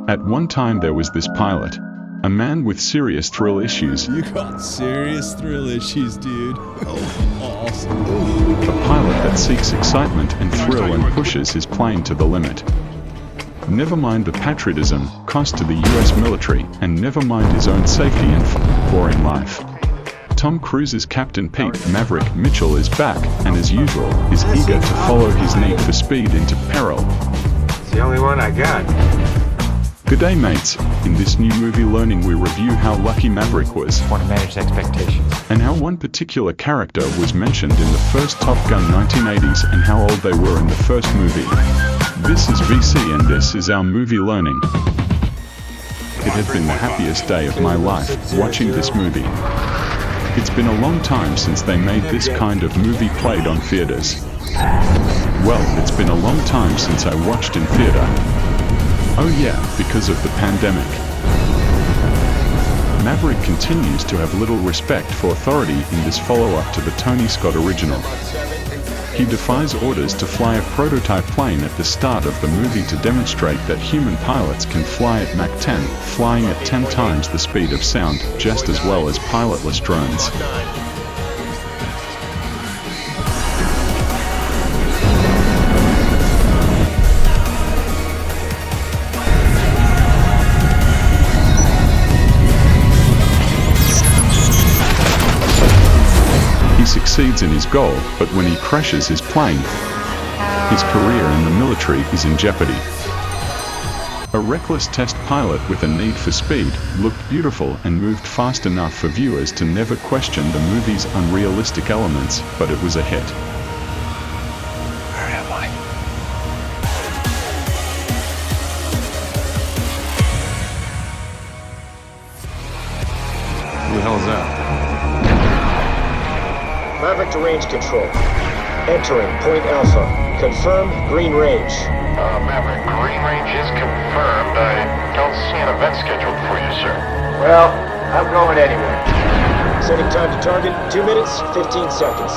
At one time there was this pilot, a man with serious thrill issues. You got serious thrill issues, dude. Oh, awesome. A pilot that seeks excitement and thrill and pushes his plane to the limit. Never mind the patriotism, cost to the US military, and never mind his own safety and boring life. Tom Cruise's Captain Pete Maverick Mitchell is back, and as usual, is eager to follow his need for speed into peril. It's the only one I got. Good day, mates. In this new movie learning we review how lucky Maverick was, Want to manage expectations. and how one particular character was mentioned in the first Top Gun 1980s and how old they were in the first movie. This is VC and this is our movie learning. It had been the happiest day of my life watching this movie. It's been a long time since they made this kind of movie played on theaters. Well, it's been a long time since I watched in theater. Oh yeah, because of the pandemic. Maverick continues to have little respect for authority in this follow-up to the Tony Scott original. He defies orders to fly a prototype plane at the start of the movie to demonstrate that human pilots can fly at Mach 10, flying at 10 times the speed of sound, just as well as pilotless drones. Succeeds in his goal, but when he crashes his plane, his career in the military is in jeopardy. A reckless test pilot with a need for speed looked beautiful and moved fast enough for viewers to never question the movie's unrealistic elements, but it was a hit. Where am I? Who the hell is that? Maverick to range control. Entering point Alpha. Confirm green range. Maverick, green range is confirmed. I don't see an event scheduled for you, sir. Well, I'm going anyway. Setting time to target, 2 minutes, 15 seconds.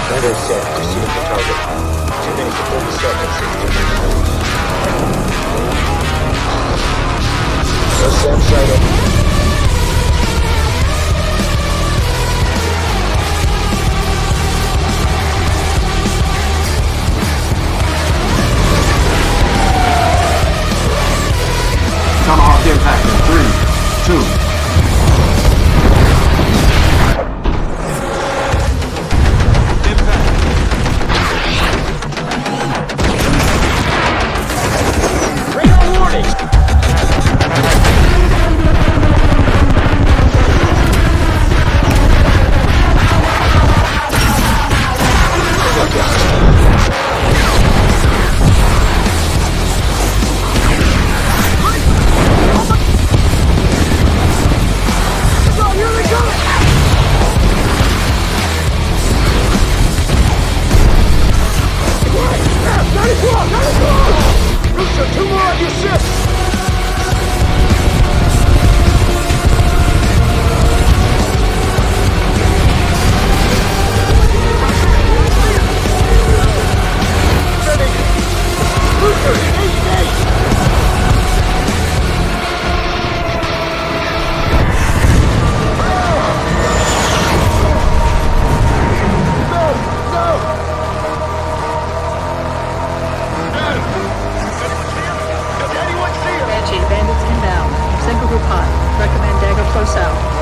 Radar set. Proceed to target. 2 minutes and 30 seconds. No SAM sighted. Tomahawk impact in 3, 2. close out.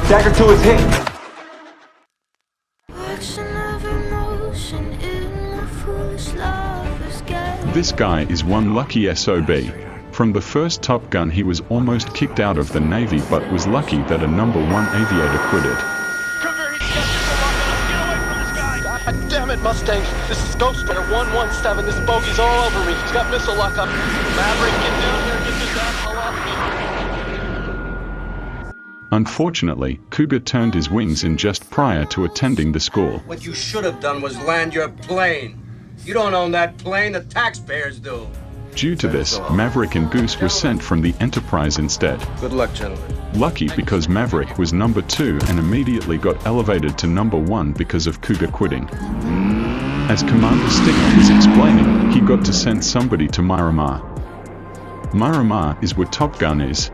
Dagger to his head. This guy is one lucky SOB. From the first Top Gun he was almost kicked out of the Navy but was lucky that a #1 aviator quitted. God damn it, Mustang. This is Ghost Rider 117. This bogey's all over me. He's got missile lock up. Maverick, get down here and get this asshole off me. Unfortunately, Cougar turned his wings in just prior to attending the school. What you should have done was land your plane. You don't own that plane, the taxpayers do. Due to this, Maverick and Goose were sent from the Enterprise instead. Good luck, gentlemen. Lucky because Maverick was #2 and immediately got elevated to #1 because of Cougar quitting. As Commander Stinger is explaining, he got to send somebody to Miramar. Miramar is where Top Gun is.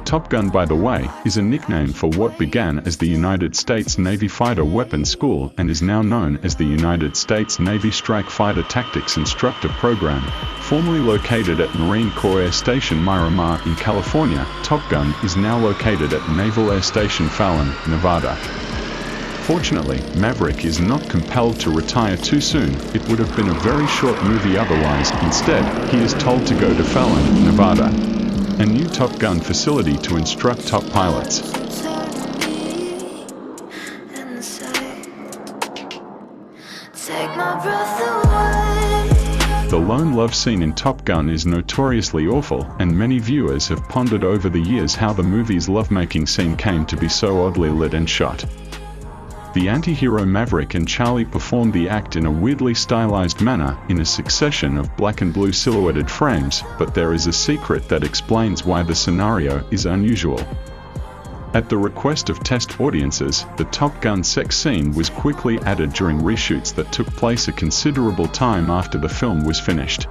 Top Gun, by the way, is a nickname for what began as the United States Navy Fighter Weapons School and is now known as the United States Navy Strike Fighter Tactics Instructor Program. Formerly located at Marine Corps Air Station Miramar in California, Top Gun is now located at Naval Air Station Fallon, Nevada. Fortunately, Maverick is not compelled to retire too soon. It would have been a very short movie otherwise. Instead, he is told to go to Fallon, Nevada, a new Top Gun facility to instruct top pilots. The lone love scene in Top Gun is notoriously awful, and many viewers have pondered over the years how the movie's lovemaking scene came to be so oddly lit and shot. The anti-hero Maverick and Charlie perform the act in a weirdly stylized manner in a succession of black and blue silhouetted frames, but there is a secret that explains why the scenario is unusual. At the request of test audiences, the Top Gun sex scene was quickly added during reshoots that took place a considerable time after the film was finished.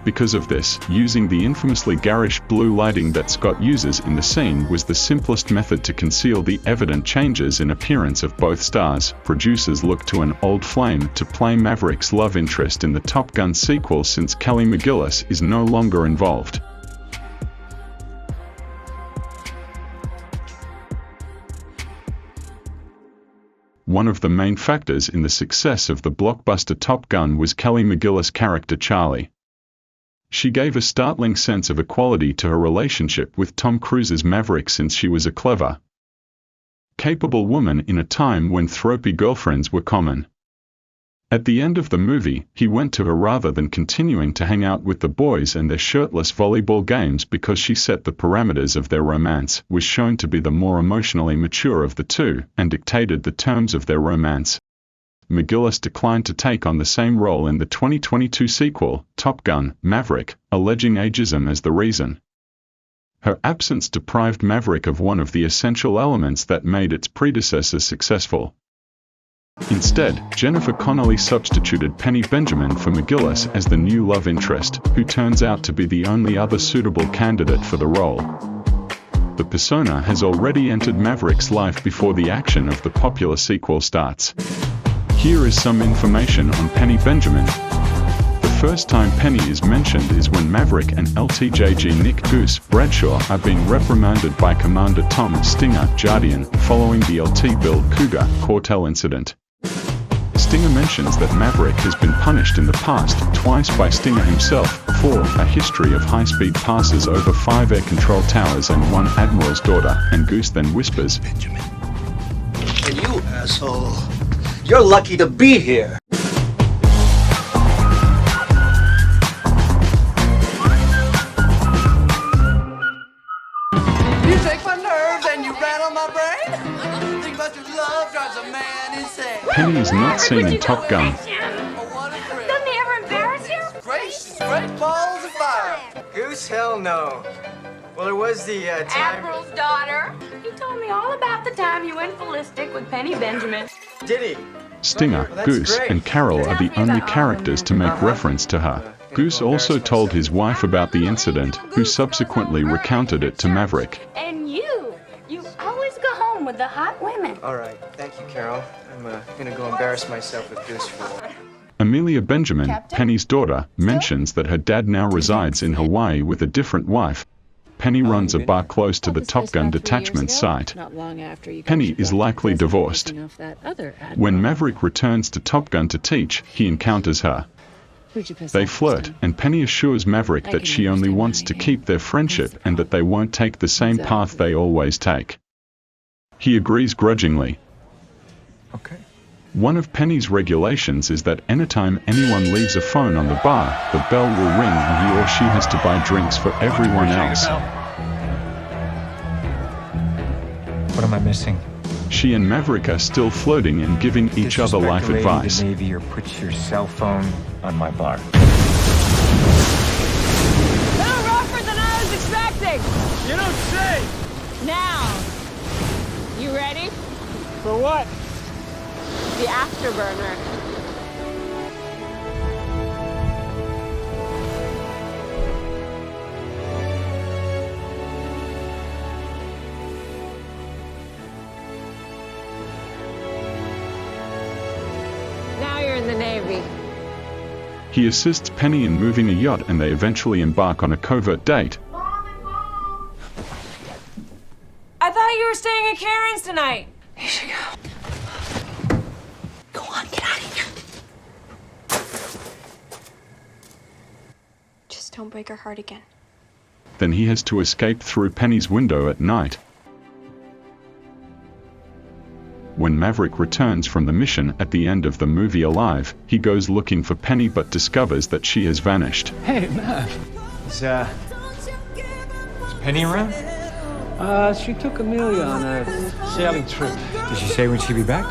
Because of this, using the infamously garish blue lighting that Scott uses in the scene was the simplest method to conceal the evident changes in appearance of both stars. Producers looked to an old flame to play Maverick's love interest in the Top Gun sequel since Kelly McGillis is no longer involved. One of the main factors in the success of the blockbuster Top Gun was Kelly McGillis' character Charlie. She gave a startling sense of equality to her relationship with Tom Cruise's Maverick since she was a clever, capable woman in a time when thropy girlfriends were common. At the end of the movie, he went to her rather than continuing to hang out with the boys and their shirtless volleyball games because she set the parameters of their romance, was shown to be the more emotionally mature of the two, and dictated the terms of their romance. McGillis declined to take on the same role in the 2022 sequel, Top Gun: Maverick, alleging ageism as the reason. Her absence deprived Maverick of one of the essential elements that made its predecessor successful. Instead, Jennifer Connelly substituted Penny Benjamin for McGillis as the new love interest, who turns out to be the only other suitable candidate for the role. The persona has already entered Maverick's life before the action of the popular sequel starts. Here is some information on Penny Benjamin. The first time Penny is mentioned is when Maverick and LTJG Nick Goose Bradshaw are being reprimanded by Commander Tom Stinger Jardian following the LT Bill Cougar Cortel incident. Stinger mentions that Maverick has been punished in the past twice by Stinger himself for a history of high-speed passes over 5 air control towers and 1 admiral's daughter, and Goose then whispers, "And you, asshole, You're lucky to be here. You take my nerves and you rattle my brain. Think about your love drives a man insane. Penny is not seen in Top Gun. Oh, what a thrill. Doesn't he ever embarrass you? Gracious, great balls of fire. Goose, hell no. Well, there was the time. Admiral's daughter. He told me all about the time you went ballistic with Penny Benjamin. Did he? Stinger, Well, that's Goose, great. and Carol are the Tell me only about all characters to make reference to her. Goose also told his wife about the incident, who subsequently recounted it to Maverick. And you always go home with the hot women. All right. Thank you, Carol. I'm gonna go embarrass myself with Goose for a while. Amelia Benjamin, Penny's daughter, mentions that her dad now resides in Hawaii with a different wife. Penny runs a bar close to the Top Gun detachment site. Penny is likely divorced. When Maverick returns to Top Gun to teach, he encounters her. They flirt, and Penny assures Maverick that she only wants to keep their friendship and that they won't take the same path they always take. He agrees grudgingly. Okay. One of Penny's regulations is that anytime anyone leaves a phone on the bar, the bell will ring and he or she has to buy drinks for everyone else. What am I missing? She and Maverick are still flirting and giving each other life Disrespect a lady advice. in the Navy or put your cell phone on my bar. little rougher than I was expecting. You don't say. Now, you ready? For what? The afterburner. Now you're in the Navy. He assists Penny in moving a yacht and they eventually embark on a covert date. I thought you were staying at Karen's tonight. You should go. Go on, get out of here. Just don't break her heart again. Then he has to escape through Penny's window at night. When Maverick returns from the mission at the end of the movie alive, he goes looking for Penny but discovers that she has vanished. Hey, Mav. Is Penny around? She took Amelia on a sailing trip. Did she say when she'd be back?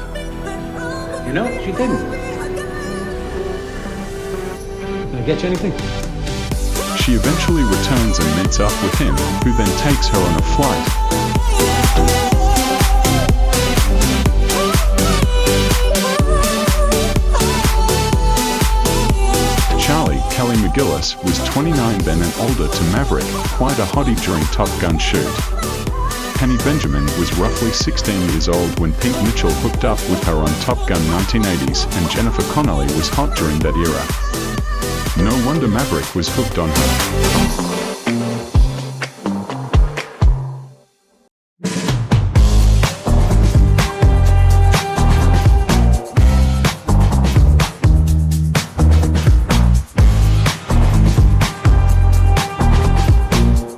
You know, she didn't. Can I get you anything? She eventually returns and meets up with him, who then takes her on a flight. Charlie, Kelly McGillis, was 29 then and older to Maverick, quite a hottie during Top Gun shoot. Penny Benjamin was roughly 16 years old when Pete Mitchell hooked up with her on Top Gun 1980s, and Jennifer Connelly was hot during that era. No wonder Maverick was hooked on her.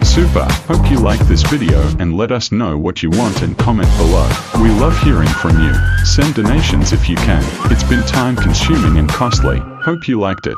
Super, hope you liked this video and let us know what you want and comment below. We love hearing from you. Send donations if you can. It's been time consuming and costly. Hope you liked it.